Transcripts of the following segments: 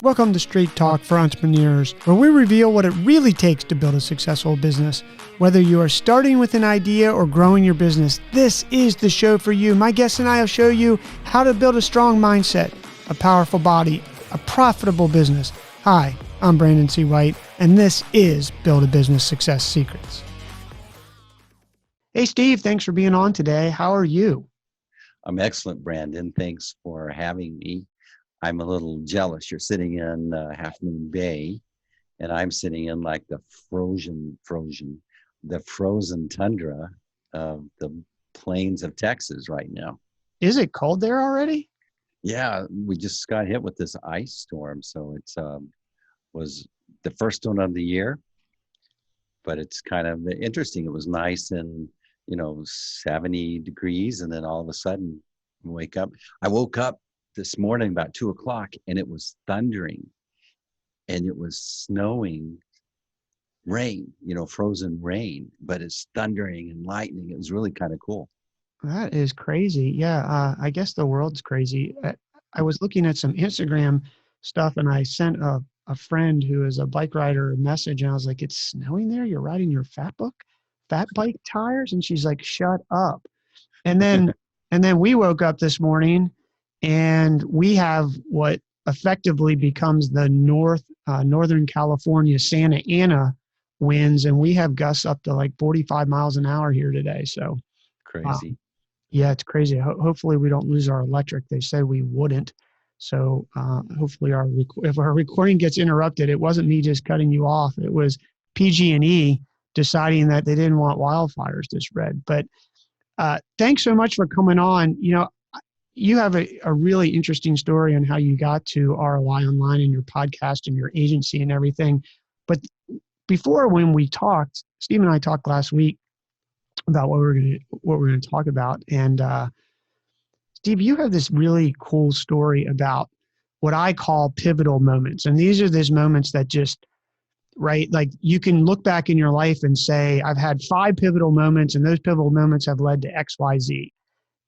Welcome to Straight Talk for Entrepreneurs, where we reveal what it really takes to build a successful business. Whether you are starting with an idea or growing your business, this is the show for you. My guests and I will show you how to build a strong mindset, a powerful body, a profitable business. Hi, I'm Brandon C. White, and this is Build a Business Success Secrets. Hey, Steve, thanks for being on today. How are you? I'm excellent, Brandon. Thanks for having me. I'm a little jealous. You're sitting in Half Moon Bay, and I'm sitting in like the frozen tundra of the plains of Texas right now. Is it cold there already? Yeah, we just got hit with this ice storm, so it's was the first one of the year, but it's kind of interesting. It was nice and 70 degrees, and then all of a sudden, I woke up this morning about 2:00 and it was thundering and it was snowing rain, frozen rain, but it's thundering and lightning. It was really kind of cool. That is crazy. Yeah, I guess the world's crazy. I was looking at some Instagram stuff and I sent a friend who is a bike rider a message and I was like, it's snowing there? You're riding your fat bike tires? And she's like, shut up. And then we woke up this morning and we have what effectively becomes the Northern California Santa Ana winds, and we have gusts up to like 45 miles an hour here today. So Crazy. Yeah, it's crazy. Hopefully we don't lose our electric. They said we wouldn't. So hopefully if our recording gets interrupted, it wasn't me just cutting you off. It was PG&E deciding that they didn't want wildfires to spread. But thanks so much for coming on. You have a really interesting story on how you got to ROI Online and your podcast and your agency and everything. But before, when we talked, Steve and I talked last week about what we're going to talk about. And Steve, you have this really cool story about what I call pivotal moments. And these are these moments that just, right, like you can look back in your life and say, I've had 5 pivotal moments and those pivotal moments have led to X, Y, Z.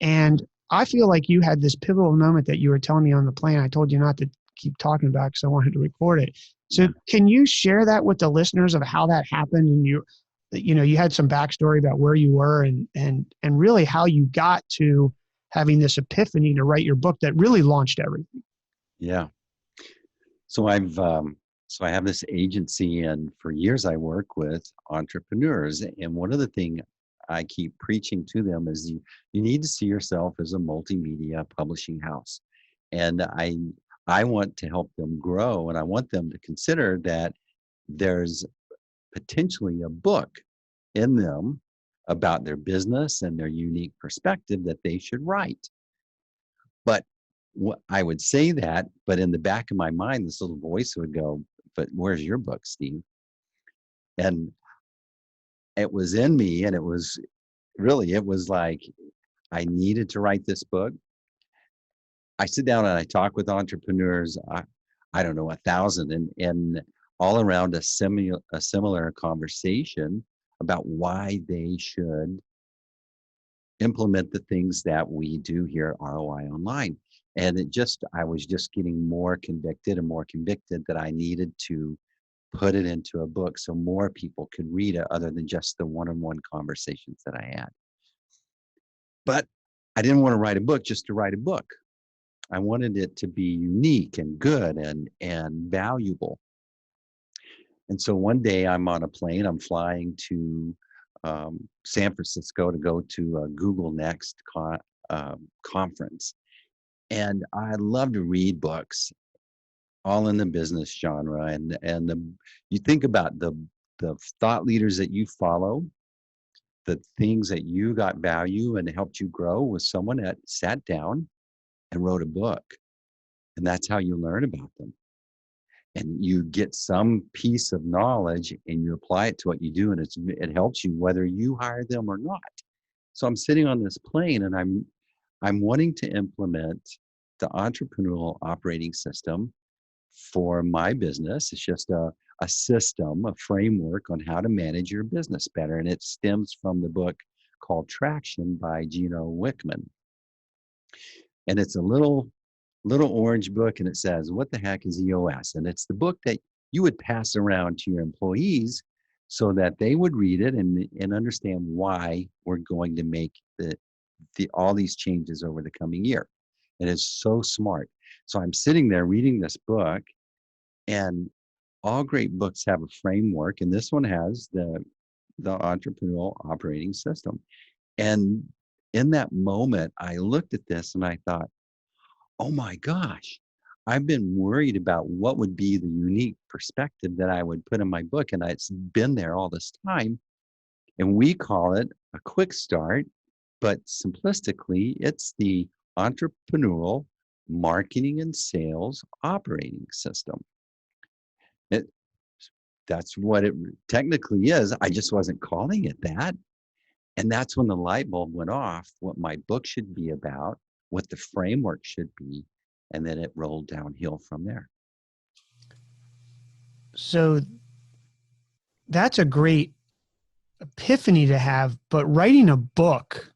And I feel like you had this pivotal moment that you were telling me on the plane. I told you not to keep talking about because I wanted to record it. So can you share that with the listeners of how that happened? And you had some backstory about where you were and really how you got to having this epiphany to write your book that really launched everything. Yeah. So I have this agency, and for years I work with entrepreneurs. And one of the things I keep preaching to them is you need to see yourself as a multimedia publishing house. And I want to help them grow, and I want them to consider that there's potentially a book in them about their business and their unique perspective that they should write. But I would say that, but in the back of my mind, this little voice would go, but where's your book, Steve? And it was in me, and it was like I needed to write this book. I sit down and I talk with entrepreneurs, I don't know, 1,000, and all around a similar conversation about why they should implement the things that we do here at ROI Online. And I was just getting more convicted that I needed to put it into a book so more people could read it other than just the one-on-one conversations that I had. But I didn't want to write a book just to write a book. I wanted it to be unique and good and valuable. And so one day I'm on a plane, I'm flying to San Francisco to go to a Google Next conference. And I love to read books, all in the business genre. And you think about the thought leaders that you follow, the things that you got value and helped you grow was someone that sat down and wrote a book. And that's how you learn about them. And you get some piece of knowledge and you apply it to what you do, and it helps you whether you hire them or not. So I'm sitting on this plane and I'm wanting to implement the entrepreneurial operating system for my business. It's just a system, a framework on how to manage your business better. And it stems from the book called Traction by Gino Wickman. And it's a little little orange book, and it says, "What the heck is EOS?" And it's the book that you would pass around to your employees so that they would read it and understand why we're going to make all these changes over the coming year. And it's so smart. So I'm sitting there reading this book, and all great books have a framework, and this one has the entrepreneurial operating system. And in that moment, I looked at this and I thought, oh my gosh, I've been worried about what would be the unique perspective that I would put in my book. And it's been there all this time. And we call it a quick start, but simplistically, it's the entrepreneurial marketing and sales operating system. It, that's what it technically is. I just wasn't calling it that. And that's when the light bulb went off, what my book should be about, what the framework should be, and then it rolled downhill from there. So that's a great epiphany to have, but writing a book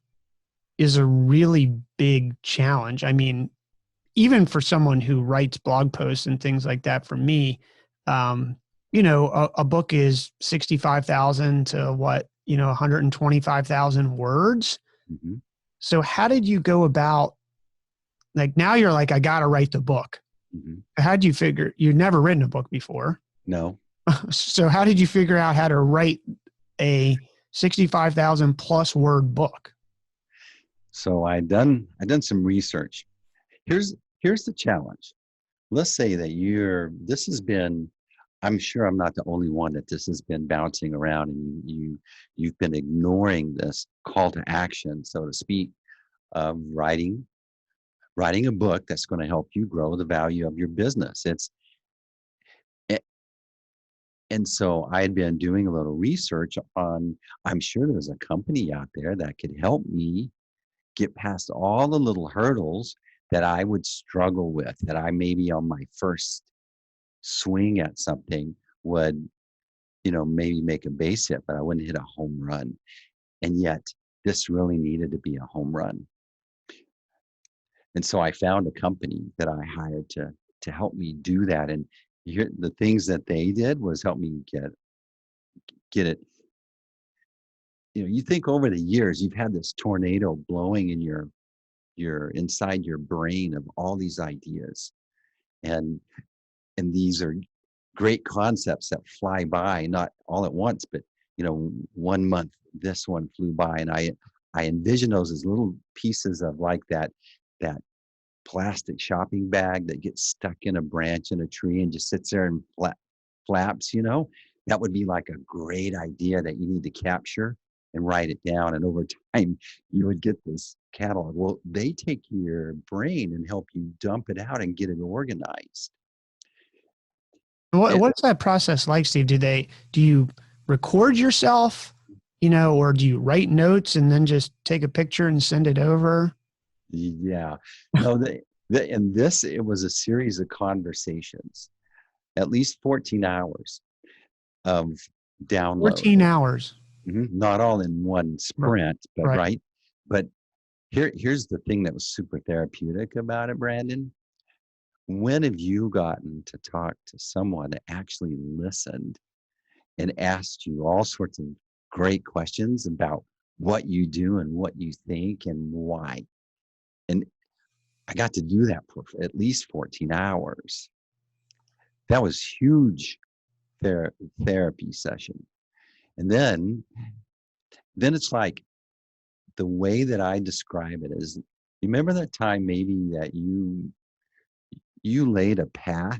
is a really big challenge. I mean, even for someone who writes blog posts and things like that, for me, a book is 65,000 to 125,000 words. Mm-hmm. So how did you go about, like, now you're like, I got to write the book. Mm-hmm. How did you figure, you'd never written a book before. No. So how did you figure out how to write a 65,000 plus word book? So I'd done some research. Here's the challenge. Let's say that this has been, I'm sure I'm not the only one that this has been bouncing around, and you've been ignoring this call to action, so to speak, of writing a book that's going to help you grow the value of your business. And so I had been doing a little research on, I'm sure there's a company out there that could help me get past all the little hurdles that I would struggle with, that I maybe on my first swing at something would, maybe make a base hit, but I wouldn't hit a home run. And yet this really needed to be a home run. And so I found a company that I hired to help me do that. And the things that they did was help me get it. You think over the years, you've had this tornado blowing in your inside your brain of all these ideas. And these are great concepts that fly by, not all at once, but 1 month, this one flew by. And I envision those as little pieces of like that plastic shopping bag that gets stuck in a branch in a tree and just sits there and flaps, that would be like a great idea that you need to capture and write it down. And over time, you would get this catalog. Well, they take your brain and help you dump it out and get it organized. What's that process like, Steve? Do you record yourself, or do you write notes and then just take a picture and send it over? Yeah. No, it was a series of conversations, at least 14 hours of download. 14 hours. Mm-hmm. Not all in one sprint, but right. But here's the thing that was super therapeutic about it, Brandon. When have you gotten to talk to someone that actually listened and asked you all sorts of great questions about what you do and what you think and why? And I got to do that for at least 14 hours. That was huge therapy session. And then it's like, the way that I describe it is, you remember that time maybe that you laid a path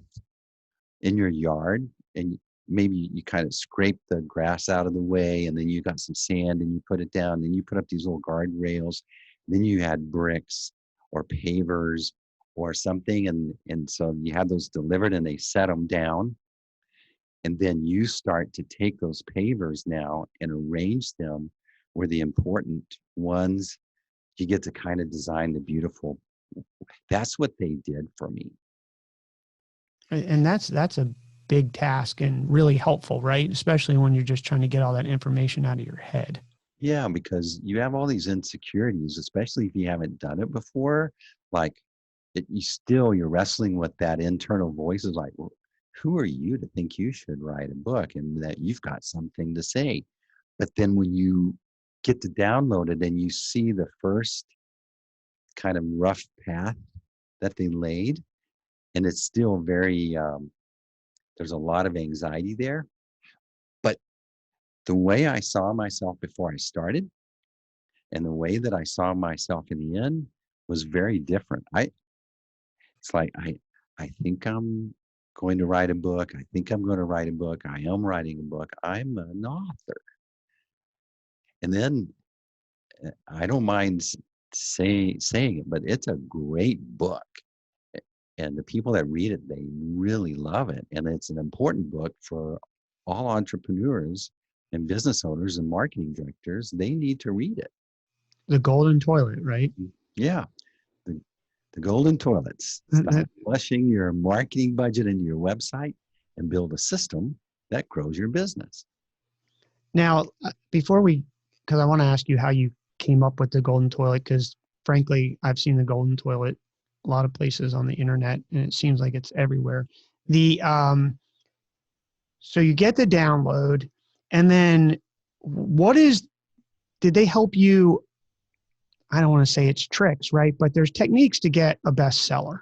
in your yard, and maybe you kind of scraped the grass out of the way, and then you got some sand and you put it down, then you put up these little guardrails, then you had bricks or pavers or something, and so you had those delivered and they set them down, and then you start to take those pavers now and arrange them where the important ones, you get to kind of design the beautiful. That's what they did for me. And that's a big task and really helpful, right? Especially when you're just trying to get all that information out of your head. Yeah, because you have all these insecurities, especially if you haven't done it before. Like, you're wrestling with that internal voice is like, well, who are you to think you should write a book and that you've got something to say? But then when you get to download it and you see the first kind of rough path that they laid, and it's still very, there's a lot of anxiety there. But the way I saw myself before I started and the way that I saw myself in the end was very different. It's like, I think I'm going to write a book. I think I'm going to write a book. I am writing a book. I'm an author. And then I don't mind saying it, but it's a great book. And the people that read it, they really love it. And it's an important book for all entrepreneurs and business owners and marketing directors. They need to read it. The Golden Toilet, right? Yeah. The golden toilets. Stop flushing your marketing budget into your website and build a system that grows your business. Now, because I want to ask you how you came up with the Golden Toilet, because frankly, I've seen the Golden Toilet a lot of places on the internet, and it seems like it's everywhere. So you get the download, and then did they help you? I don't want to say it's tricks, right? But there's techniques to get a bestseller.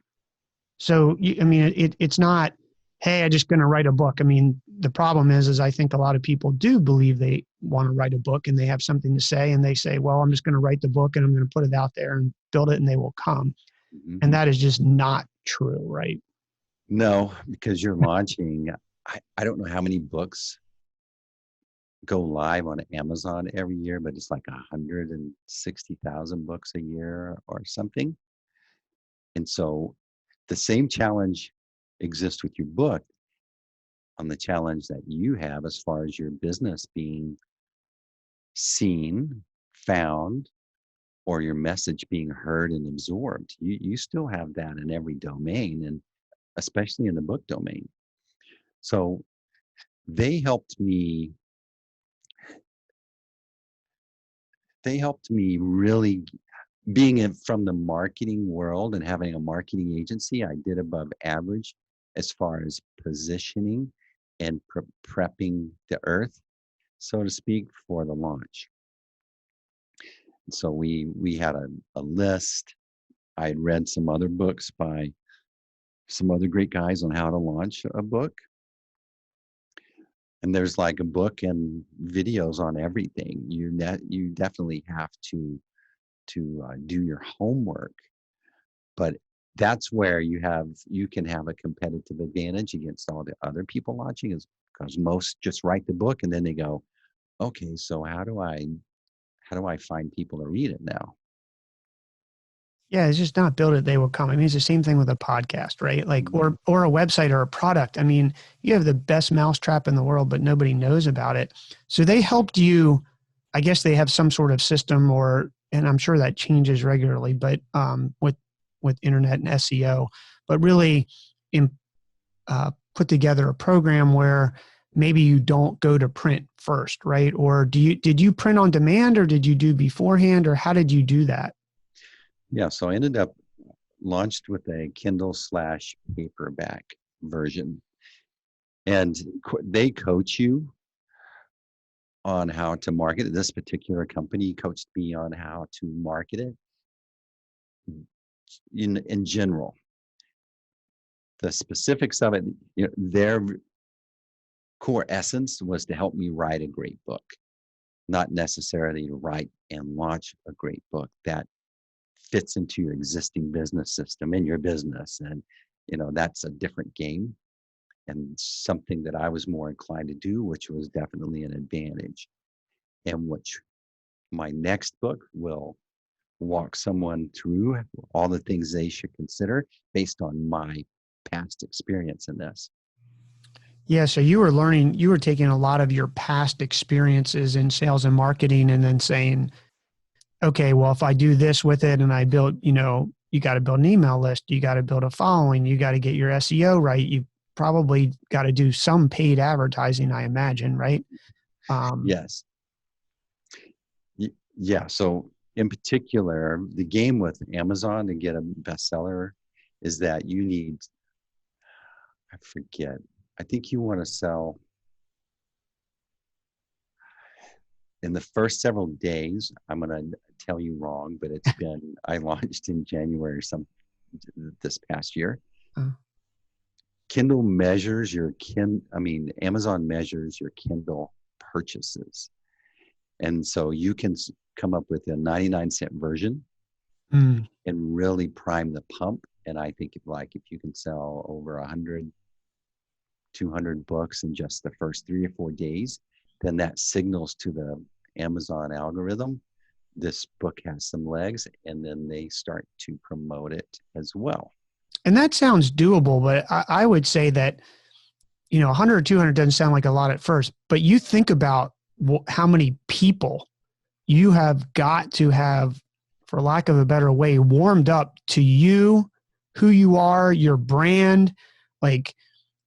So, it's not, hey, I'm just going to write a book. I mean, the problem is I think a lot of people do believe they want to write a book and they have something to say and they say, well, I'm just going to write the book and I'm going to put it out there and build it and they will come. Mm-hmm. And that is just not true, right? No, because you're launching, I don't know how many books go live on Amazon every year, but it's like 160,000 books a year or something. And so the same challenge exists with your book on the challenge that you have as far as your business being seen, found, or your message being heard and absorbed. You still have that in every domain, and especially in the book domain. So they helped me really being from the marketing world and having a marketing agency. I did above average as far as positioning and prepping the earth, so to speak, for the launch. So we had a list. I had read some other books by some other great guys on how to launch a book. And there's like a book and videos on everything. You definitely have to do your homework. But that's where you can have a competitive advantage against all the other people launching, is because most just write the book and then they go, okay, so how do I find people to read it now? Yeah, it's just not build it, they will come. I mean, it's the same thing with a podcast, right? Like, or a website or a product. I mean, you have the best mousetrap in the world, but nobody knows about it. So they helped you. I guess they have some sort of system, and I'm sure that changes regularly, but with internet and SEO, but really put together a program where maybe you don't go to print first, right? Or did you print on demand, or did you do beforehand, or how did you do that? Yeah, so I ended up launched with a Kindle/paperback version. And they coach you on how to market it. This particular company coached me on how to market it in general. The specifics of it, their core essence was to help me write a great book, not necessarily to write and launch a great book that fits into your existing business system in your business. And, that's a different game and something that I was more inclined to do, which was definitely an advantage. And which my next book will walk someone through all the things they should consider based on my past experience in this. Yeah, so you were taking a lot of your past experiences in sales and marketing and then saying, okay, well, if I do this with it and I build, you got to build an email list, you got to build a following, you got to get your SEO right. You probably got to do some paid advertising, I imagine, right? Yes. Yeah. So in particular, the game with Amazon to get a bestseller is that you need, I forget, I think you want to sell in the first several days. I'm going to tell you wrong, but it's been, I launched in January this past year. Uh, Kindle measures your Amazon measures your Kindle purchases. And so you can come up with a 99-cent version mm. and really prime the pump. And I think if you can sell over 100, 200 books in just the first 3 or 4 days, then that signals to the Amazon algorithm, this book has some legs, and then they start to promote it as well. And that sounds doable, but I would say that, 100 or 200 doesn't sound like a lot at first, but you think about how many people you have got to have, for lack of a better way, warmed up to you, who you are, your brand. Like,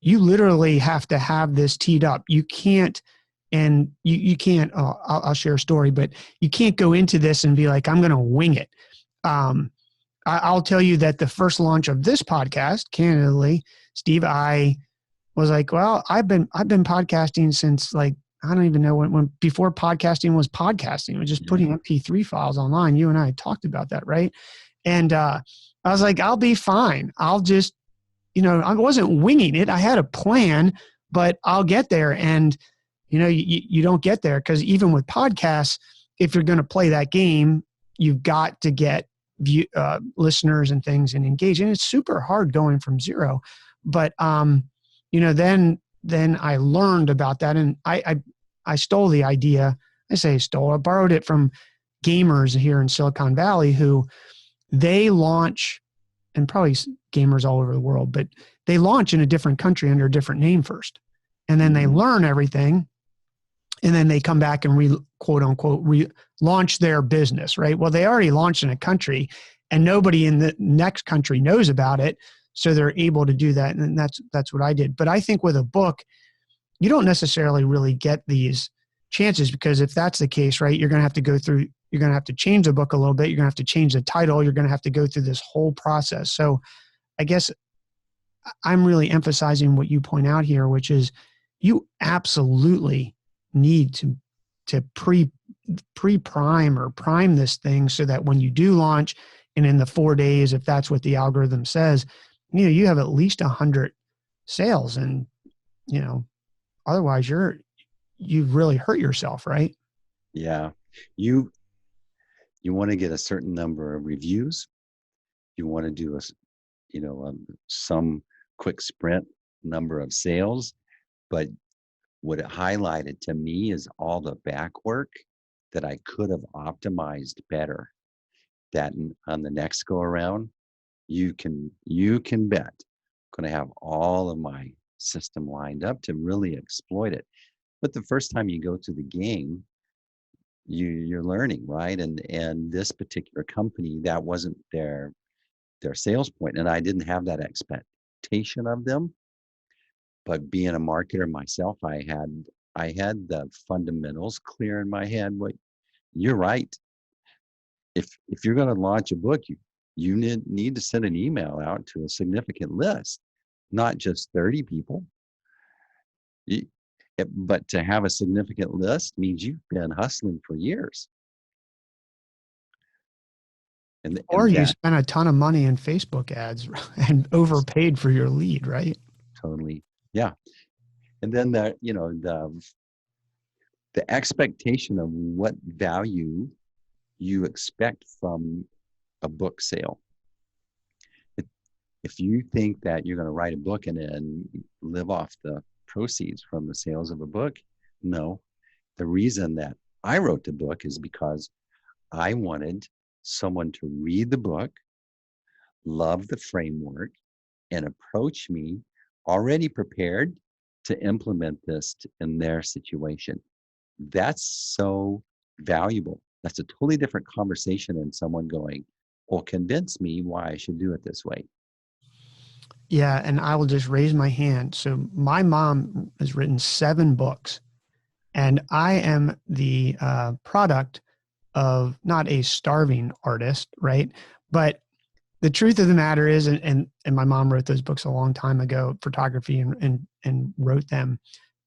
you literally have to have this teed up. You can't, and you can't, I'll share a story, but you can't go into this and be like, I'm going to wing it. I'll tell you that the first launch of this podcast, candidly, Steve, I was like, well, I've been podcasting since, like, I don't even know when before podcasting was podcasting. It was just putting MP3 files online. You and I talked about that, right? And I was like, I'll be fine. I'll just, I wasn't winging it. I had a plan, but I'll get there. And, you don't get there, because even with podcasts, if you're going to play that game, you've got to get listeners and things and engage. And it's super hard going from zero. But, then I learned about that, and I stole the idea. I borrowed it from gamers here in Silicon Valley, who they launch, and probably gamers all over the world, but they launch in a different country under a different name first. And then they learn everything. And then they come back and quote unquote, launch their business, right? Well, they already launched in a country and nobody in the next country knows about it. So they're able to do that. And that's what I did. But I think with a book, you don't necessarily really get these chances, because if that's the case, right, you're going to have to change the book a little bit. You're going to have to change the title. You're going to have to go through this whole process. So I guess I'm really emphasizing what you point out here, which is you absolutely need to pre-prime or prime this thing, so that when you do launch, and in the 4 days, if that's what the algorithm says, you have at least 100 sales. And, otherwise you've really hurt yourself, right? Yeah. You want to get a certain number of reviews. You want to do some quick sprint number of sales. But what it highlighted to me is all the back work that I could have optimized better, that on the next go around, you can bet I'm going to have all of my system lined up to really exploit it. But the first time you go to the game, you're learning, right? And this particular company, that wasn't their sales point, and I didn't have that expectation of them. But being a marketer myself, I had the fundamentals clear in my head. But you're right. If you're going to launch a book, you need to send an email out to a significant list, not just 30 people. But to have a significant list means you've been hustling for years. Or you spent a ton of money in Facebook ads and overpaid for your lead, right? Totally. Yeah. And then the expectation of what value you expect from a book sale. If you think that you're going to write a book and then live off the proceeds from the sales of a book, no. The reason that I wrote the book is because I wanted someone to read the book, love the framework, and approach me already prepared to implement this in their situation. That's so valuable. That's a totally different conversation than someone going, well, convince me why I should do it this way. Yeah, and I will just raise my hand. So my mom has written 7 books, and I am the product of not a starving artist, right? But the truth of the matter is, and my mom wrote those books a long time ago, photography, and wrote them.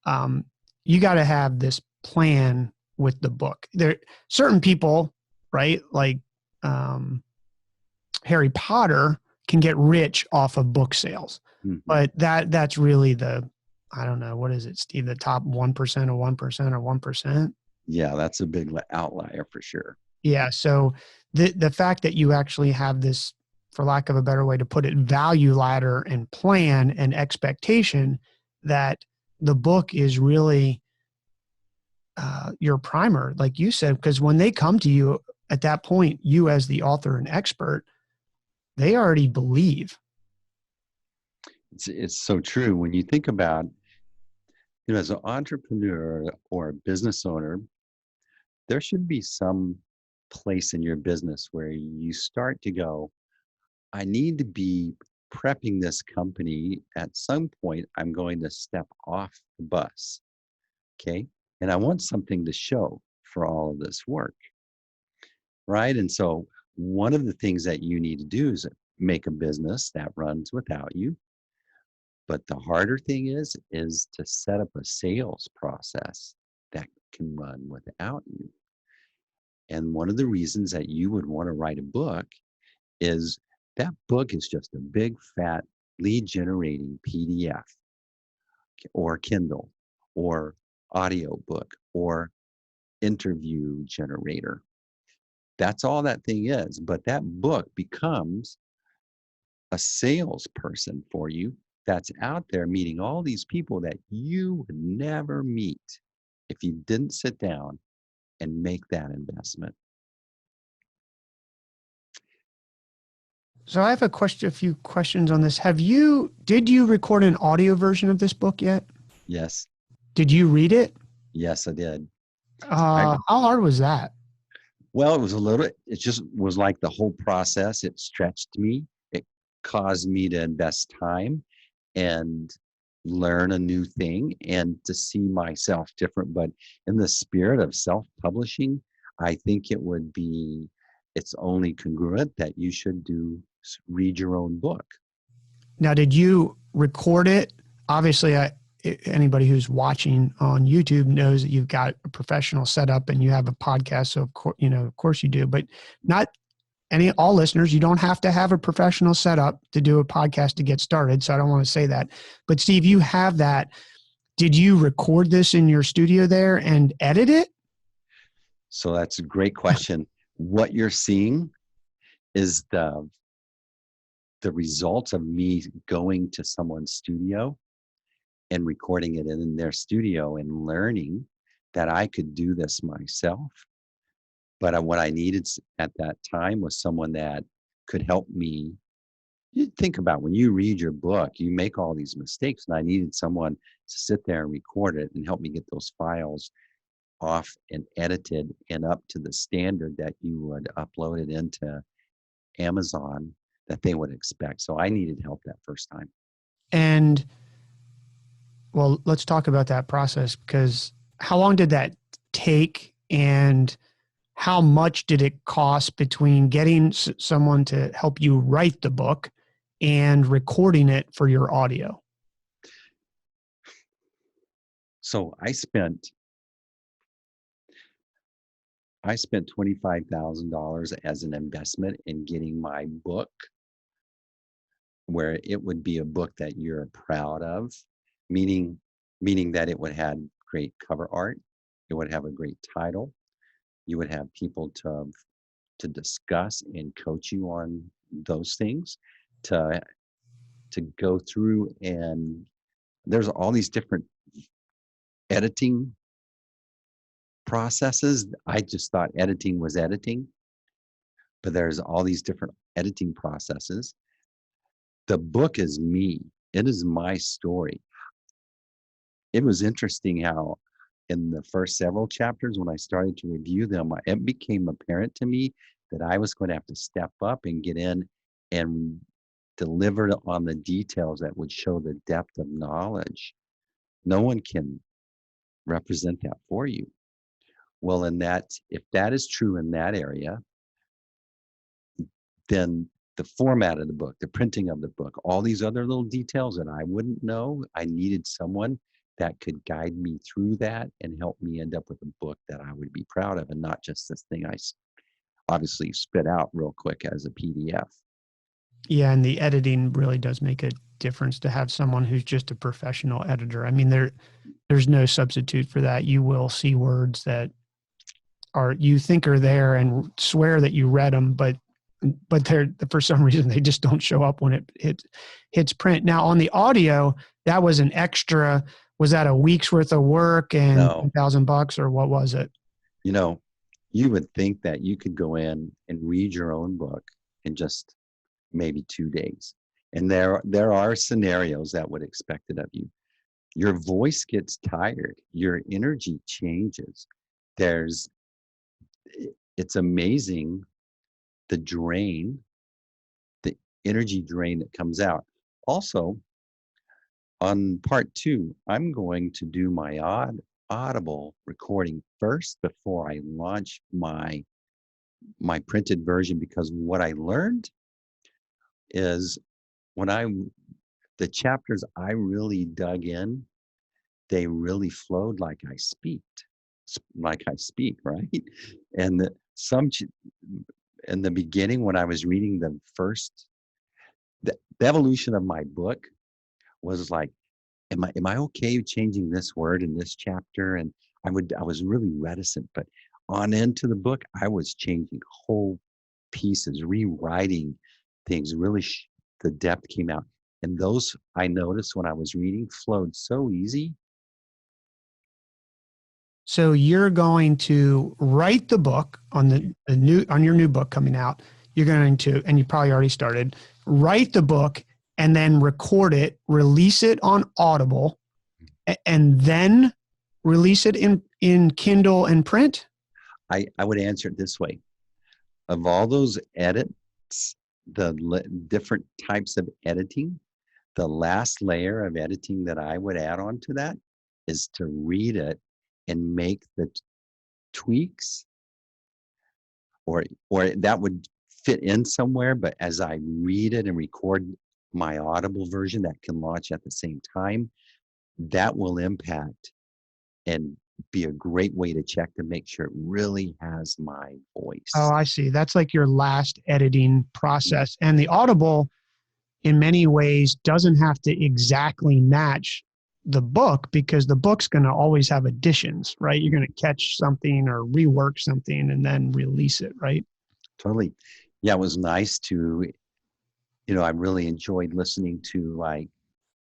Um, you got to have this plan with the book. There, certain people, right? Like Harry Potter can get rich off of book sales, Mhm. but that's really the, I don't know, what is it, Steve? The top 1% of 1% or 1%. Yeah, that's a big outlier for sure. Yeah. So the fact that you actually have this, for lack of a better way to put it, value ladder and plan and expectation, that the book is really your primer, like you said, because when they come to you at that point, you as the author and expert, they already believe. It's so true when you think about, as an entrepreneur or a business owner, there should be some place in your business where you start to go, I need to be prepping this company. At some point, I'm going to step off the bus. Okay. And I want something to show for all of this work. Right. And so, one of the things that you need to do is make a business that runs without you. But the harder thing is to set up a sales process that can run without you. And one of the reasons that you would want to write a book is that book is just a big fat lead generating PDF or Kindle or audio book or interview generator. That's all that thing is. But that book becomes a salesperson for you that's out there meeting all these people that you would never meet if you didn't sit down and make that investment. So I have a few questions on this. Did you record an audio version of this book yet? Yes, Did you read it? yes, I did. I How hard was that? Well, it was a little, it just was like the whole process. It stretched me. It caused me to invest time and learn a new thing and to see myself different. But in the spirit of self-publishing, I think it's only congruent that you should read your own book. Now, did you record it? Obviously, anybody who's watching on YouTube knows that you've got a professional setup and you have a podcast. So, of course you do, but not all listeners, you don't have to have a professional setup to do a podcast to get started. So I don't want to say that, but Steve, you have that. Did you record this in your studio there and edit it? So that's a great question. What you're seeing is the results of me going to someone's studio and recording it in their studio and learning that I could do this myself. But what I needed at that time was someone that could help me. You think about when you read your book, you make all these mistakes, and I needed someone to sit there and record it and help me get those files off and edited and up to the standard that you would upload it into Amazon that they would expect. So I needed help that first time. And well, let's talk about that process, because how long did that take and how much did it cost between getting someone to help you write the book and recording it for your audio? So I spent $25,000 as an investment in getting my book, where it would be a book that you're proud of, meaning that it would have great cover art, it would have a great title, you would have people to discuss and coach you on those things, to go through, and there's all these different editing processes. I just thought editing was editing, but there's all these different editing processes. The book is me. It is my story. It was interesting how in the first several chapters, when I started to review them, it became apparent to me that I was going to have to step up and get in and deliver on the details that would show the depth of knowledge. No one can represent that for you. Well, if that is true in that area, then the format of the book, the printing of the book, all these other little details that I wouldn't know. I needed someone that could guide me through that and help me end up with a book that I would be proud of, and not just this thing I obviously spit out real quick as a PDF. Yeah, and the editing really does make a difference to have someone who's just a professional editor. I mean, there's no substitute for that. You will see words that are you think are there and swear that you read them, but they're for some reason they just don't show up when it hits print. Now on the audio, that was an extra. Was that a week's worth of work and No, $1,000 or what was it? you know, you would think that you could go in and read your own book in just maybe 2 days. And there are scenarios that would expect it of you. Your voice gets tired, your energy changes. There's it's amazing the drain, the energy drain that comes out. Also, on part 2, I'm going to do my audible recording first before I launch my printed version, because what I learned is when the chapters I really dug in, they really flowed like I speak, right? And in the beginning, when I was reading the evolution of my book was like, am I okay changing this word in this chapter? And I was really reticent, but on into the book, I was changing whole pieces, rewriting things. Really, the depth came out, and those I noticed when I was reading flowed so easy. So you're going to write the book on on your new book coming out. You're going to, and you probably already started, write the book and then record it, release it on Audible, and then release it in Kindle and print. I would answer it this way: of all those edits, different types of editing, the last layer of editing that I would add on to that is to read it and make the tweaks, or that would fit in somewhere. But as I read it and record my Audible version that can launch at the same time, that will impact and be a great way to check to make sure it really has my Oh, voice. I see. That's like your last editing process. And the Audible, in many ways, doesn't have to exactly match the book because the book's going to always have additions, right? You're going to catch something or rework something and then release it, right? Totally. Yeah, it was nice to, I really enjoyed listening to, like,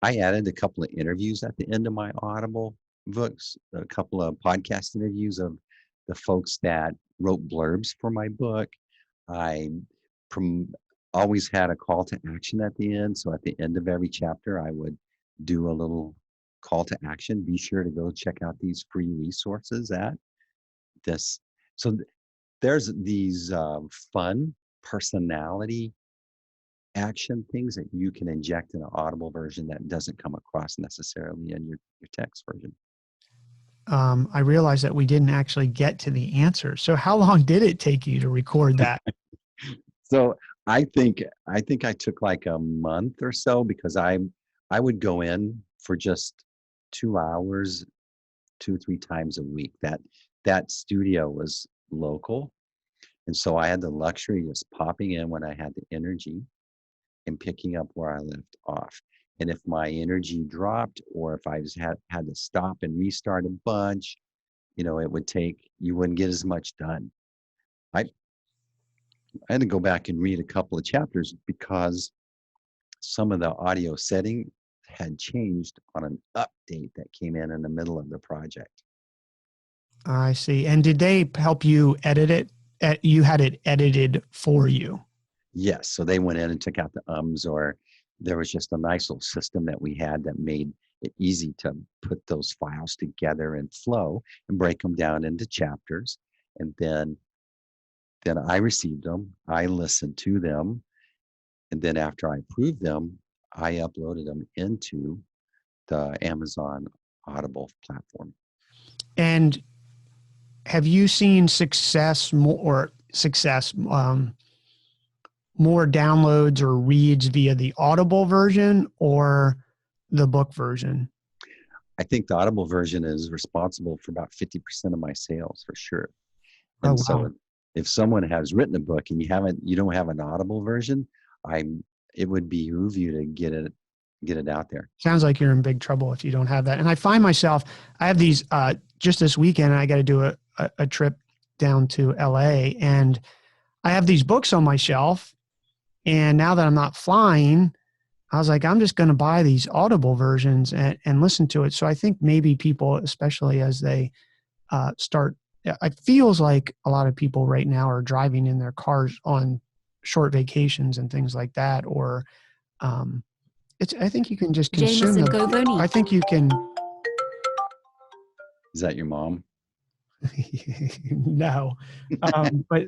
I added a couple of interviews at the end of my Audible books, a couple of podcast interviews of the folks that wrote blurbs for my book. I prom- always had a call to action at the end. So at the end of every chapter, I would do a little call to action. Be sure to go check out these free resources at this. So there's these fun personality action things that you can inject in an Audible version that doesn't come across necessarily in your text version. I realized that we didn't actually get to the answer. So how long did it take you to record that? So I think I took like a month or so, because I would go in for just 2 hours, 2, 3 times a week. That studio was local. And so I had the luxury of just popping in when I had the energy and picking up where I left off. And if my energy dropped, or if I just had to stop and restart a bunch, you wouldn't get as much done. I, I had to go back and read a couple of chapters because some of the audio setting had changed on an update that came in the middle of the project. I see. And did they help you edit it? You had it edited for you. Yes, so they went in and took out the ums, or there was just a nice little system that we had that made it easy to put those files together and flow and break them down into chapters. And then I received them, I listened to them, and then after I approved them, I uploaded them into the Amazon Audible platform. And have you seen success more downloads or reads via the Audible version or the book version? I think the Audible version is responsible for about 50% of my sales for sure. Oh, And so wow. if someone has written a book and you don't have an Audible version, it would behoove you to get it out there. Sounds like you're in big trouble if you don't have that. And I find myself, I have these, just this weekend, I got to do a trip down to LA, and I have these books on my shelf. And now that I'm not flying, I was like, I'm just going to buy these Audible versions and listen to it. So I think maybe people, especially as they start, it feels like a lot of people right now are driving in their cars on short vacations and things like that. Or I think you can just consume Jameson them. Govoni. I think you can. Is that your mom? No, but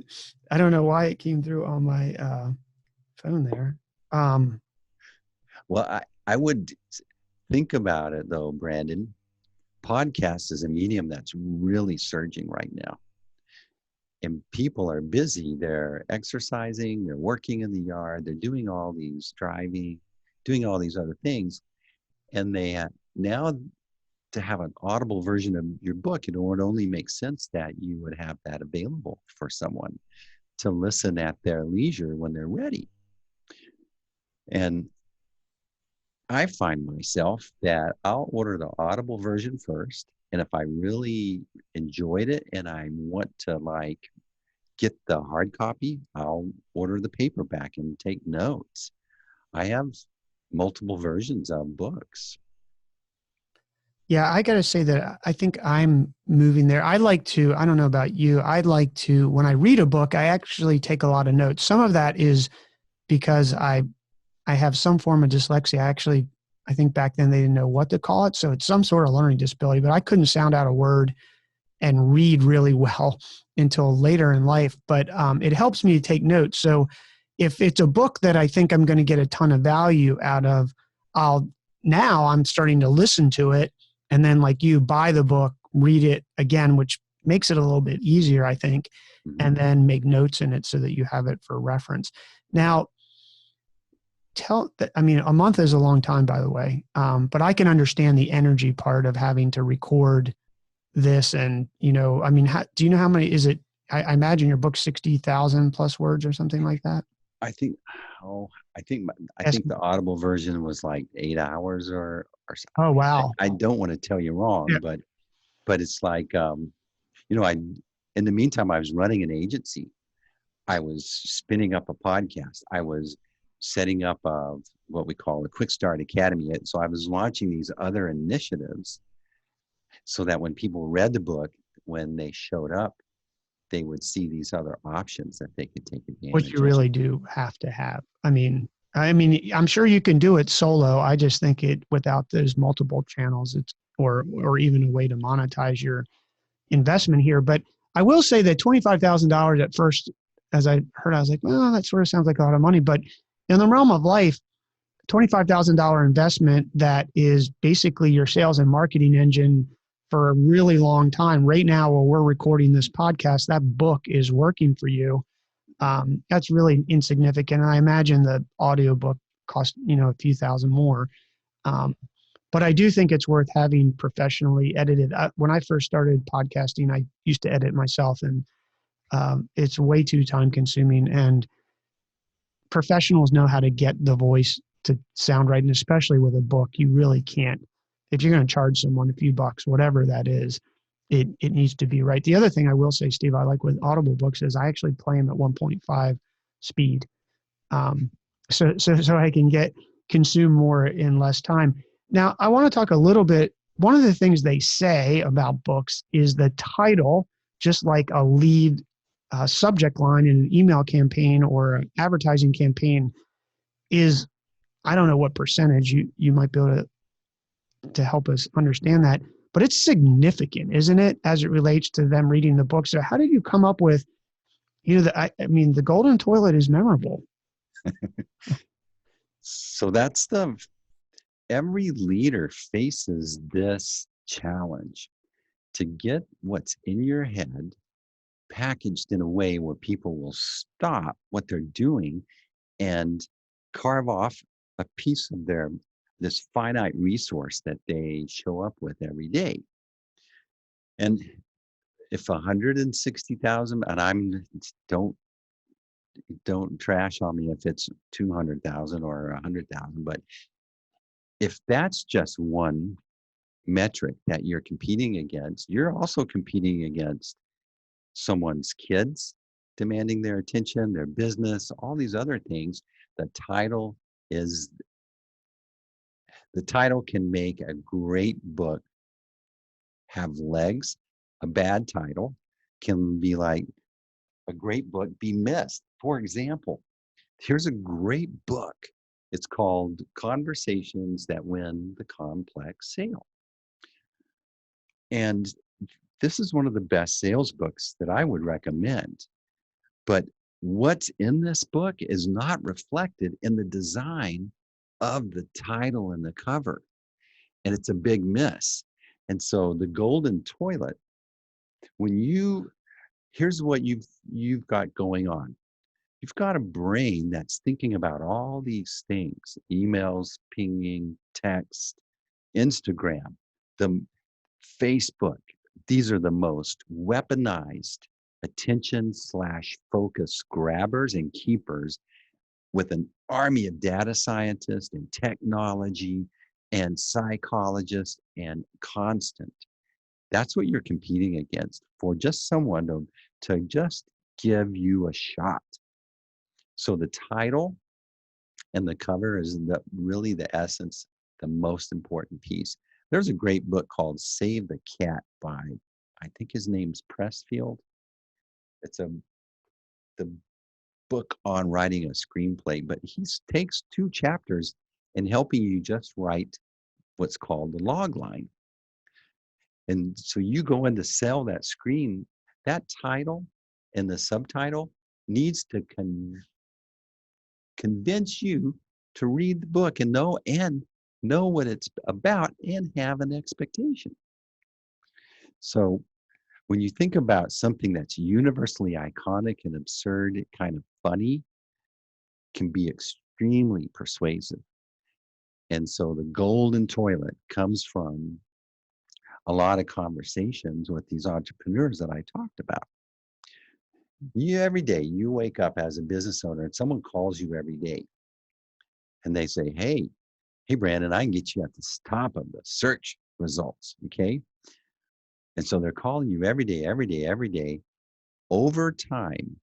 I don't know why it came through on my phone there. Well, I would think about it though, Brandon. Podcast is a medium that's really surging right now. And people are busy. They're exercising, they're working in the yard, they're doing all these driving, doing all these other things. And they now to have an audible version of your book, it would only make sense that you would have that available for someone to listen at their leisure when they're ready. And I find myself that I'll order the audible version first. And if I really enjoyed it and I want to like get the hard copy, I'll order the paperback and take notes. I have multiple versions of books. Yeah, I got to say that I think I'm moving there. I like to, I don't know about you, I'd like to, when I read a book, I actually take a lot of notes. Some of that is because I have some form of dyslexia. I think back then they didn't know what to call it. So it's some sort of learning disability, but I couldn't sound out a word and read really well until later in life. But it helps me to take notes. So if it's a book that I think I'm going to get a ton of value out of, I'm starting to listen to it. And then like you buy the book, read it again, which makes it a little bit easier, I think, and then make notes in it so that you have it for reference. Now, a month is a long time, by the way, but I can understand the energy part of having to record this. And, do you know how many is it? I imagine your book's 60,000 plus words or something like that. I think, I think the Audible version was like 8 hours or something. Oh, wow. I don't want to tell you wrong, Yeah. but it's like, in the meantime, I was running an agency. I was spinning up a podcast. I was setting up what we call a Quick Start Academy. So I was launching these other initiatives so that when people read the book, when they showed up, they would see these other options that they could take advantage of. What you really do have to have. I mean, I'm sure you can do it solo. I just think without those multiple channels, or even a way to monetize your investment here. But I will say that $25,000 at first, as I heard, I was like, well, that sort of sounds like a lot of money. But in the realm of life, $25,000 investment that is basically your sales and marketing engine for a really long time. Right now, while we're recording this podcast, that book is working for you. That's really insignificant. And I imagine the audiobook cost, a few thousand more. But I do think it's worth having professionally edited. When I first started podcasting, I used to edit myself, and it's way too time consuming. And professionals know how to get the voice to sound right. And especially with a book, you really can't, if you're going to charge someone a few bucks, whatever that is, it needs to be right. The other thing I will say, Steve, I like with Audible books is I actually play them at 1.5 speed. So I can consume more in less time. Now, I want to talk a little bit. One of the things they say about books is the title, just like a lead subject line in an email campaign or an advertising campaign, is, I don't know what percentage, you might be able to help us understand that, but it's significant, isn't it, as it relates to them reading the book? So how did you come up with, the golden toilet is memorable. So every leader faces this challenge to get what's in your head packaged in a way where people will stop what they're doing and carve off a piece of this finite resource that they show up with every day. And if 160,000, and don't trash on me if it's 200,000 or 100,000, but if that's just one metric that you're competing against, you're also competing against someone's kids demanding their attention, their business, all these other things. The title is the title can make a great book have legs. A bad title can be like a great book be missed. For example, here's a great book. It's called Conversations That Win the Complex Sale. And this is one of the best sales books that I would recommend. But what's in this book is not reflected in the design of the title and the cover. And it's a big miss. And so the golden toilet, here's what you've got going on. You've got a brain that's thinking about all these things: emails, pinging, text, Instagram, the Facebook. These are the most weaponized attention/focus grabbers and keepers, with an army of data scientists and technology and psychologists and constant. That's what you're competing against, for just someone to just give you a shot. So the title and the cover is really the essence, the most important piece. There's a great book called Save the Cat by, I think his name's Pressfield. It's the book on writing a screenplay, but he takes 2 chapters in helping you just write what's called the log line. And so you go in to sell that that title and the subtitle needs to convince you to read the book and know what it's about and have an expectation. So when you think about something that's universally iconic and absurd, kind of funny, can be extremely persuasive. And so the golden toilet comes from a lot of conversations with these entrepreneurs that I talked about. Every day you wake up as a business owner and someone calls you every day and they say, hey, Brandon, I can get you at the top of the search results. Okay. And so they're calling you every day, every day, every day. Over time,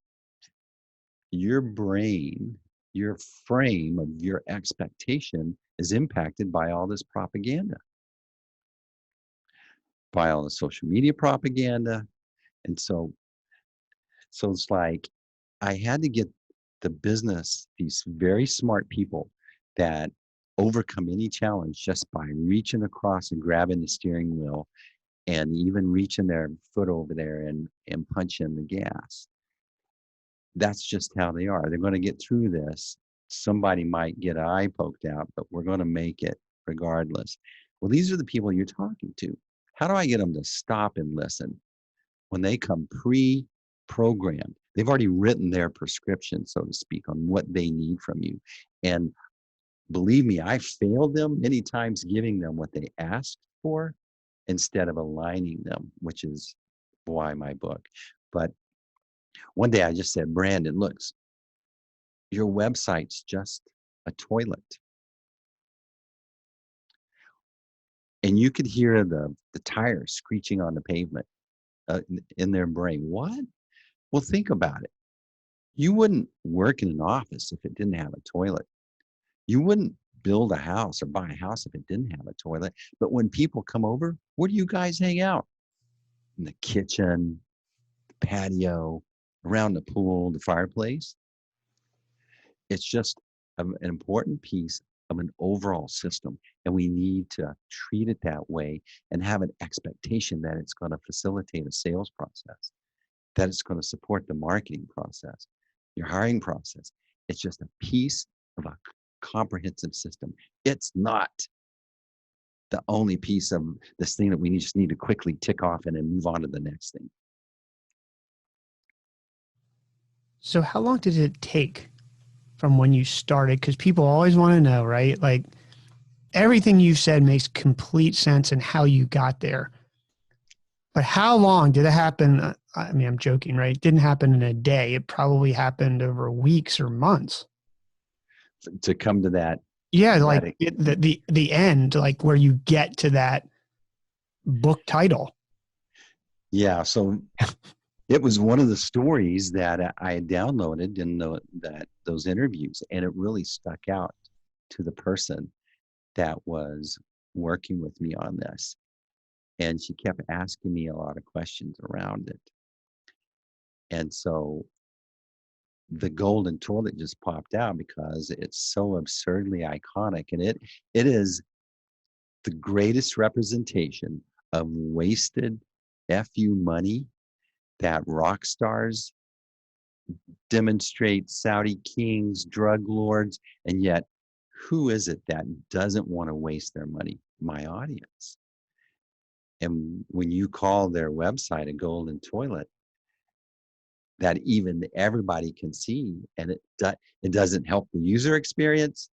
your brain, your frame of your expectation is impacted by all this propaganda, by all the social media propaganda. And so it's like I had to get these very smart people that overcome any challenge just by reaching across and grabbing the steering wheel and even reaching their foot over there and punching the gas. That's just how they are. They're going to get through this. Somebody might get an eye poked out, but we're going to make it regardless. Well, these are the people you're talking to. How do I get them to stop and listen when they come pre-programmed? They've already written their prescription, so to speak, on what they need from you. And believe me, I failed them many times giving them what they asked for instead of aligning them, which is why my book. But one day I just said, Brandon, look, your website's just a toilet. And you could hear the tires screeching on the pavement in their brain. What? Well, think about it. You wouldn't work in an office if it didn't have a toilet. You wouldn't build a house or buy a house if it didn't have a toilet. But when people come over, where do you guys hang out? In the kitchen, the patio, around the pool, the fireplace. It's just an important piece of an overall system. And we need to treat it that way and have an expectation that it's going to facilitate a sales process, that it's going to support the marketing process, your hiring process. It's just a piece of a comprehensive system. It's not the only piece of this thing that we just need to quickly tick off and then move on to the next thing. So how long did it take from when you started? Because people always want to know, right? Like everything you've said makes complete sense in how you got there. But how long did it happen? I mean, I'm joking, right? It didn't happen in a day. It probably happened over weeks or months. To come to that. Yeah, like the end, like where you get to that book title. Yeah. So it was one of the stories that I had downloaded in those interviews, and it really stuck out to the person that was working with me on this. And she kept asking me a lot of questions around it. And so the golden toilet just popped out because it's so absurdly iconic. And it is the greatest representation of wasted FU money that rock stars demonstrate, Saudi kings, drug lords, and yet who is it that doesn't want to waste their money? My audience. And when you call their website a golden toilet, that even everybody can see, and it doesn't help the user experience,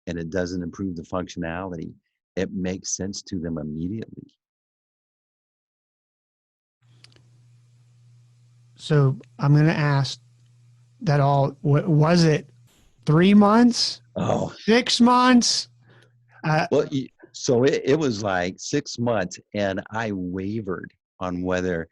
and it doesn't improve the functionality. It makes sense to them immediately. So I'm going to ask that all, was it 3 months? Oh, 6 months? well, so it was like 6 months, and I wavered on whether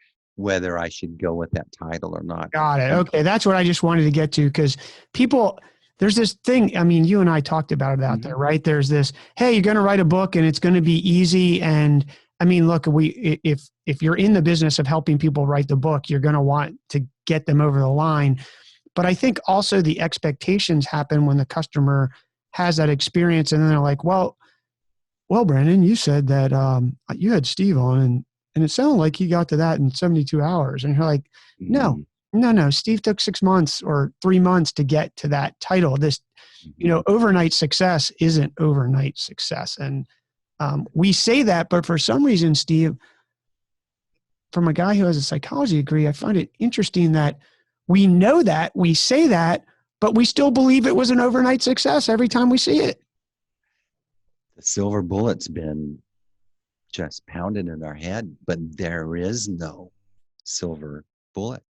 I should go with that title or not. Got it. Okay. That's what I just wanted to get to, because people, there's this thing. I mean, you and I talked about it out there, right? There's this, hey, you're going to write a book and it's going to be easy. And I mean, look, if you're in the business of helping people write the book, you're going to want to get them over the line. But I think also the expectations happen when the customer has that experience, and then they're like, well, Brandon, you said that you had Steve on, and it sounded like he got to that in 72 hours. And you're like, no. Steve took 6 months or 3 months to get to that title. This, overnight success isn't overnight success. And we say that, but for some reason, Steve, from a guy who has a psychology degree, I find it interesting that we know that, we say that, but we still believe it was an overnight success every time we see it. The silver bullet's been just pounded in our head, but there is no silver bullet.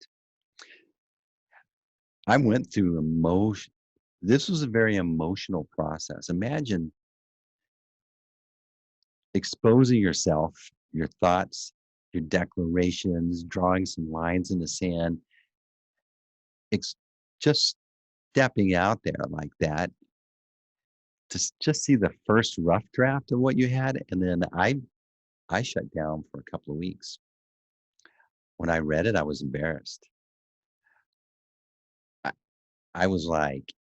I went through emotion. This was a very emotional process. Imagine exposing yourself, your thoughts, your declarations, drawing some lines in the sand, just stepping out there like that to just see the first rough draft of what you had. And then I shut down for a couple of weeks. When I read it, I was embarrassed. I was like,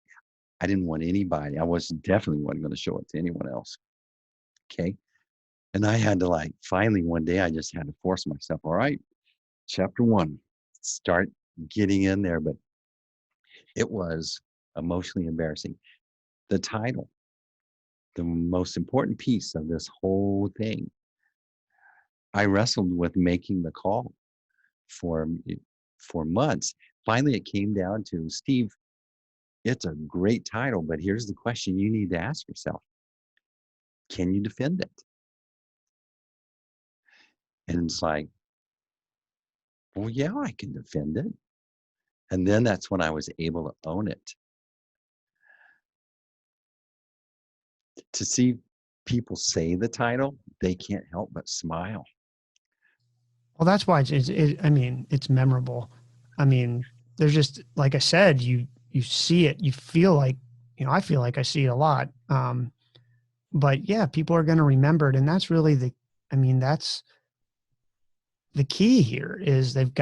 I didn't want anybody. I definitely wasn't going to show it to anyone else. Okay. And I had to finally one day, I just had to force myself. All right, chapter 1, start getting in there. But it was emotionally embarrassing. The title, the most important piece of this whole thing, I wrestled with making the call for months. Finally, it came down to, Steve, it's a great title, but here's the question you need to ask yourself. Can you defend it? And it's like, well, yeah, I can defend it. And then that's when I was able to own it. To see people say the title, they can't help but smile. Well, that's why it's memorable. I mean, there's just, like I said, you see it, you feel like, I feel like I see it a lot. But yeah, people are going to remember it. And that's really that's the key here is you've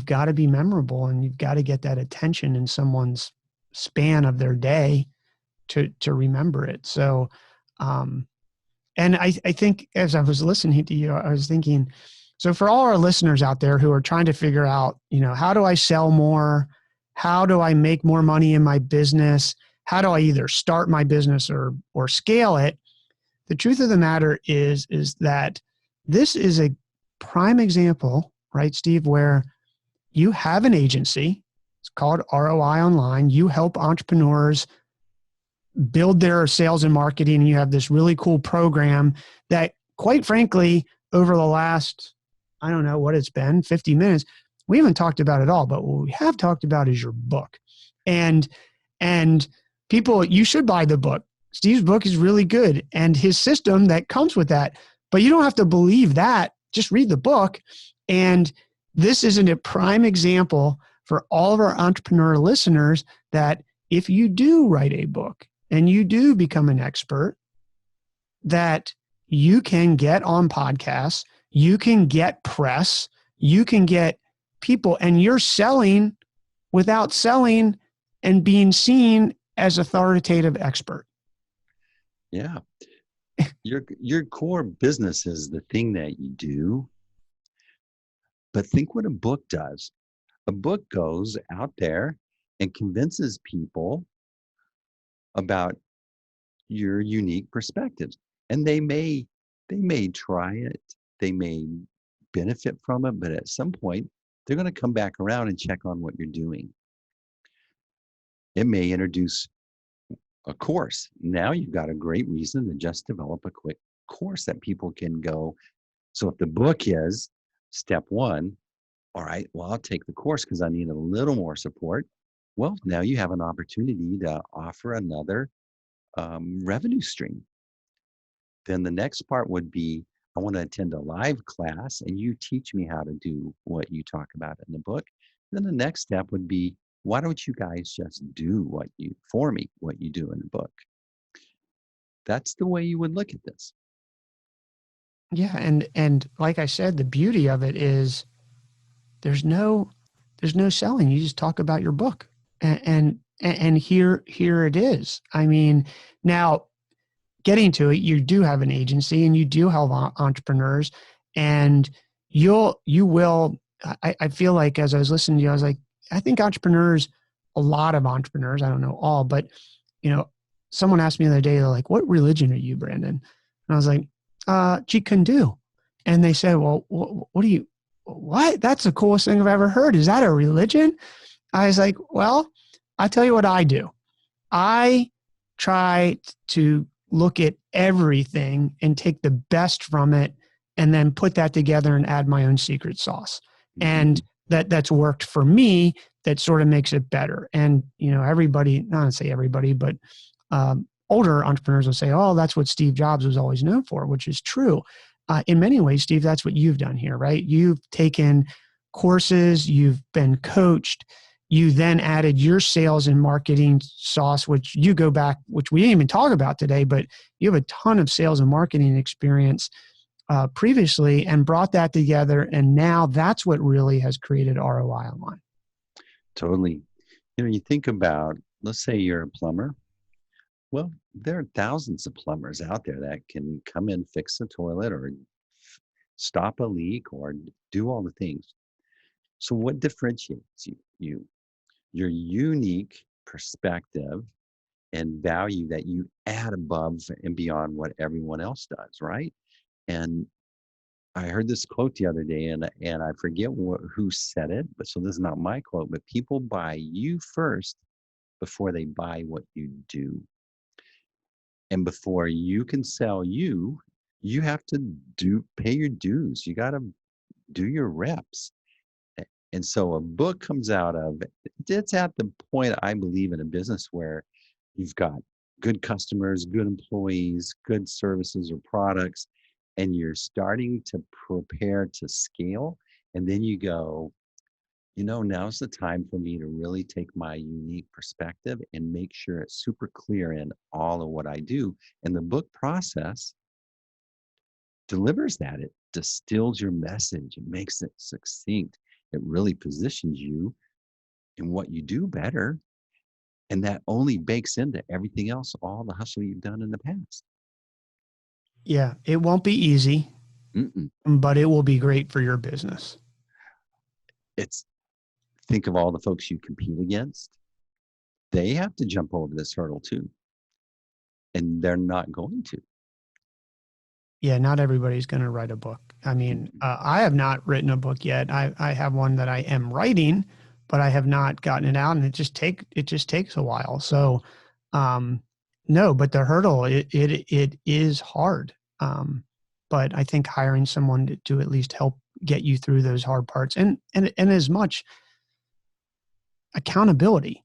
got to be memorable, and you've got to get that attention in someone's span of their day to remember it. So, and I think as I was listening to you, I was thinking, so for all our listeners out there who are trying to figure out, how do I sell more? How do I make more money in my business? How do I either start my business or scale it? The truth of the matter is that this is a prime example, right, Steve, where you have an agency, It's called ROI Online. You help entrepreneurs build their sales and marketing. And you have this really cool program that, quite frankly, over the last, I don't know what it's been, 50 minutes, we haven't talked about it all, but what we have talked about is your book. And people, you should buy the book. Steve's book is really good, and his system that comes with that. But you don't have to believe that. Just read the book. And this isn't a prime example for all of our entrepreneur listeners that if you do write a book and you do become an expert, that you can get on podcasts, you can get press, you can get people, and you're selling without selling and being seen as authoritative expert. Yeah. Your core business is the thing that you do. But think what a book does. A book goes out there and convinces people about your unique perspectives. And they may try it, they may benefit from it, but at some point they're going to come back around and check on what you're doing. It may introduce a course. Now you've got a great reason to just develop a quick course that people can go. So if the book is step one, all right, well, I'll take the course because I need a little more support. Well, now you have an opportunity to offer another revenue stream. Then the next part would be, I want to attend a live class and you teach me how to do what you talk about in the book. Then the next step would be, why don't you guys just do what you do in the book? That's the way you would look at this. Yeah. And like I said, the beauty of it is there's no selling. You just talk about your book and here it is. I mean, now getting to it, you do have an agency and you do help entrepreneurs, and you will, I feel like as I was listening to you, I was like, I think entrepreneurs, a lot of entrepreneurs, I don't know all, but someone asked me the other day, they're like, what religion are you, Brandon? And I was like, Jeet Kune Do. And they said, well, what do you, what? That's the coolest thing I've ever heard. Is that a religion? I was like, well, I'll tell you what I do. I try to look at everything and take the best from it and then put that together and add my own secret sauce. Mm-hmm. And that's worked for me. That sort of makes it better. And, everybody, not to say everybody, but older entrepreneurs will say, oh, that's what Steve Jobs was always known for, which is true. In many ways, Steve, that's what you've done here, right? You've taken courses, you've been coached, you then added your sales and marketing sauce, which you go back, which we didn't even talk about today, but you have a ton of sales and marketing experience previously and brought that together. And now that's what really has created ROI Online. Totally. You think about, let's say you're a plumber. Well, there are thousands of plumbers out there that can come in, fix a toilet or stop a leak or do all the things. So what differentiates you? Your unique perspective and value that you add above and beyond what everyone else does, right? And I heard this quote the other day, and I forget who said it, but so this is not my quote, but people buy you first before they buy what you do. And before you can sell you have to pay your dues. You got to do your reps. And so a book comes out of, it's at the point, I believe, in a business where you've got good customers, good employees, good services or products, and you're starting to prepare to scale. And then you go, now's the time for me to really take my unique perspective and make sure it's super clear in all of what I do. And the book process delivers that. It distills your message. It makes it succinct. It really positions you in what you do better. And that only bakes into everything else, all the hustle you've done in the past. Yeah, it won't be easy, but it will be great for your business. Think of all the folks you compete against. They have to jump over this hurdle too. And they're not going to. Yeah, not everybody's going to write a book. I mean, I have not written a book yet. I have one that I am writing, but I have not gotten it out, and it just takes a while. So, no, but the hurdle, it is hard. But I think hiring someone to at least help get you through those hard parts, and as much accountability.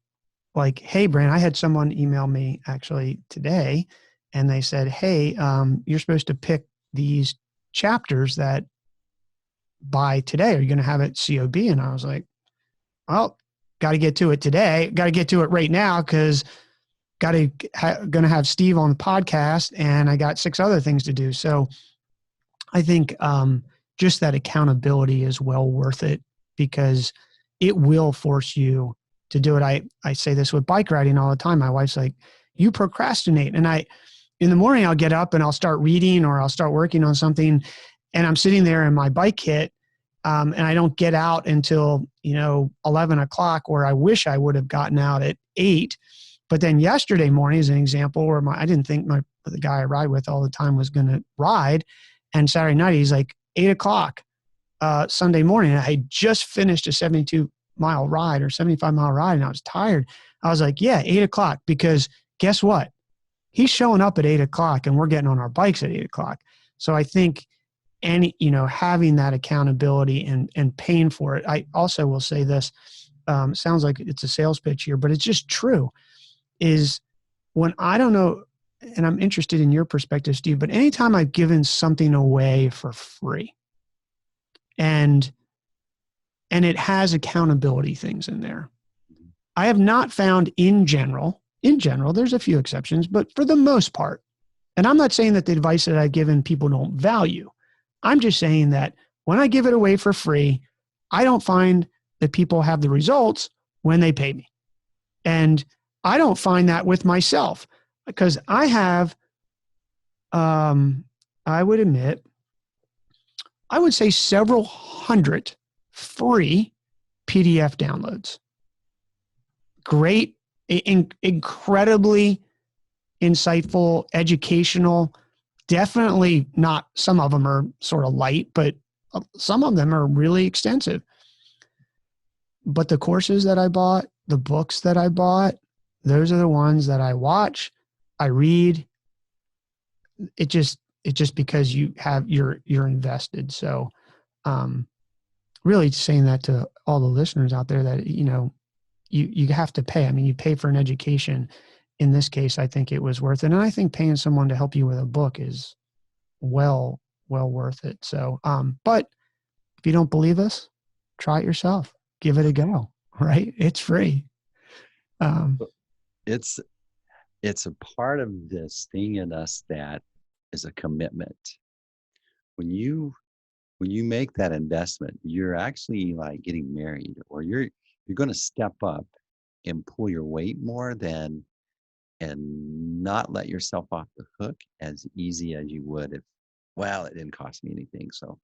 Like, hey, Brand, I had someone email me actually today, and they said, hey, you're supposed to pick these chapters that by today, are you going to have it COB? And I was like, well, got to get to it today. Got to get to it right now because going to have Steve on the podcast, and I got 6 other things to do. So I think just that accountability is well worth it, because it will force you to do it. I say this with bike riding all the time. My wife's like, you procrastinate. And in the morning, I'll get up and I'll start reading or I'll start working on something, and I'm sitting there in my bike kit, and I don't get out until 11 o'clock, where I wish I would have gotten out at 8. But then yesterday morning is an example where I didn't think the guy I ride with all the time was going to ride, and Saturday night he's like 8 o'clock Sunday morning. I had just finished a 72-mile ride or 75-mile ride, and I was tired. I was like, yeah, 8 o'clock, because guess what? He's showing up at 8 o'clock, and we're getting on our bikes at 8 o'clock. So I think having that accountability and paying for it. I also will say this, sounds like it's a sales pitch here, but it's just true, is when I don't know, and I'm interested in your perspective, Steve, but anytime I've given something away for free, and it has accountability things in there, I have not found in general, there's a few exceptions, but for the most part, and I'm not saying that the advice that I've given people don't value. I'm just saying that when I give it away for free, I don't find that people have the results when they pay me. And I don't find that with myself, because I have, I would admit, I would say several hundred free PDF downloads. Great, incredibly insightful, educational. Definitely not, some of them are sort of light, but some of them are really extensive. But the courses that I bought, the books that I bought, those are the ones that I watch, I read. It just because you're invested. So really saying that to all the listeners out there, that you have to pay. I mean, you pay for an education. In this case, I think it was worth it. And I think paying someone to help you with a book is well worth it. So, but if you don't believe us, try it yourself. Give it a go, right? It's free. It's a part of this thing in us that is a commitment. When you make that investment, you're actually like getting married, or you're going to step up and pull your weight more and not let yourself off the hook as easy as you would if, well, it didn't cost me anything, so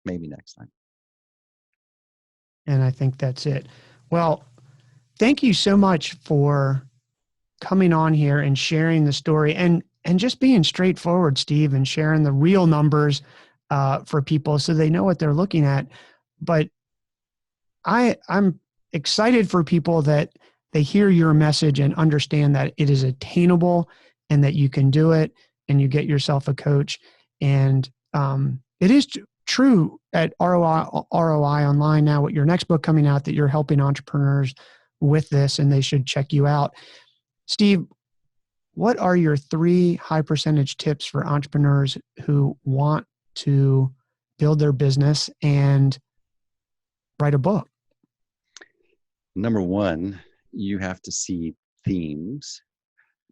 maybe next time. And I think that's it. Well, thank you so much for coming on here and sharing the story, and just being straightforward, Steve, and sharing the real numbers for people so they know what they're looking at. But I'm excited for people that they hear your message and understand that it is attainable and that you can do it, and you get yourself a coach. And it is true at ROI Online now, with your next book coming out, that you're helping entrepreneurs with this, and they should check you out. Steve, what are your 3 high percentage tips for entrepreneurs who want to build their business and write a book? Number 1, you have to see themes.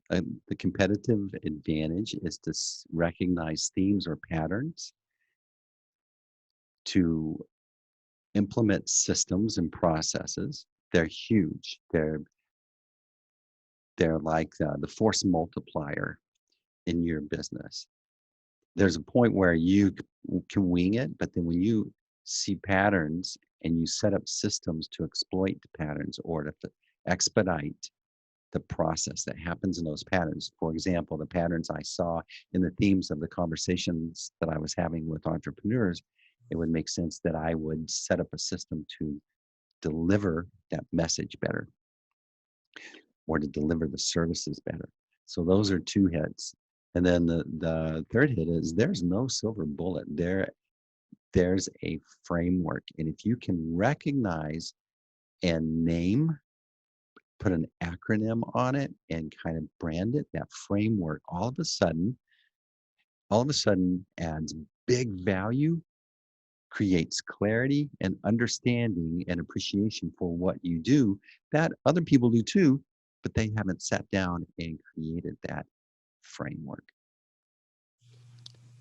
The competitive advantage is to recognize themes or patterns, to implement systems and processes. They're huge. They're like the force multiplier in your business. There's a point where you can wing it, but then when you see patterns and you set up systems to exploit the patterns or to expedite the process that happens in those patterns. For example, the patterns I saw in the themes of the conversations that I was having with entrepreneurs, it would make sense that I would set up a system to deliver that message better or to deliver the services better. So those are two hits. And then the third hit is there's no silver bullet. There's a framework. And if you can recognize and name, put an acronym on it and kind of brand it, that framework all of a sudden adds big value, creates clarity and understanding and appreciation for what you do that other people do too, but they haven't sat down and created that framework.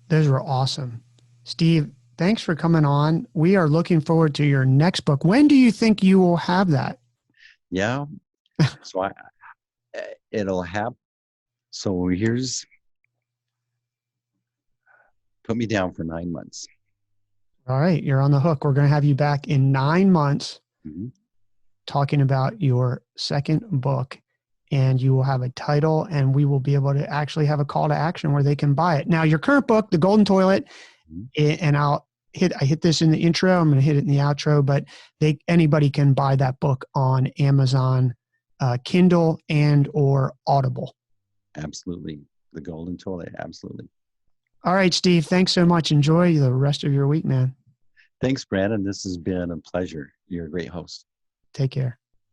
Those were awesome. Steve, thanks for coming on. We are looking forward to your next book. When do you think you will have that? Yeah. So it'll happen. So put me down for 9 months. All right. You're on the hook. We're going to have you back in 9 months talking about your second book, and you will have a title, and we will be able to actually have a call to action where they can buy it. Now, your current book, The Golden Toilet, and I hit this in the intro. I'm going to hit it in the outro, but anybody can buy that book on Amazon, Kindle, and or Audible. Absolutely. The Golden Toilet. Absolutely. All right, Steve. Thanks so much. Enjoy the rest of your week, man. Thanks, Brandon. This has been a pleasure. You're a great host. Take care.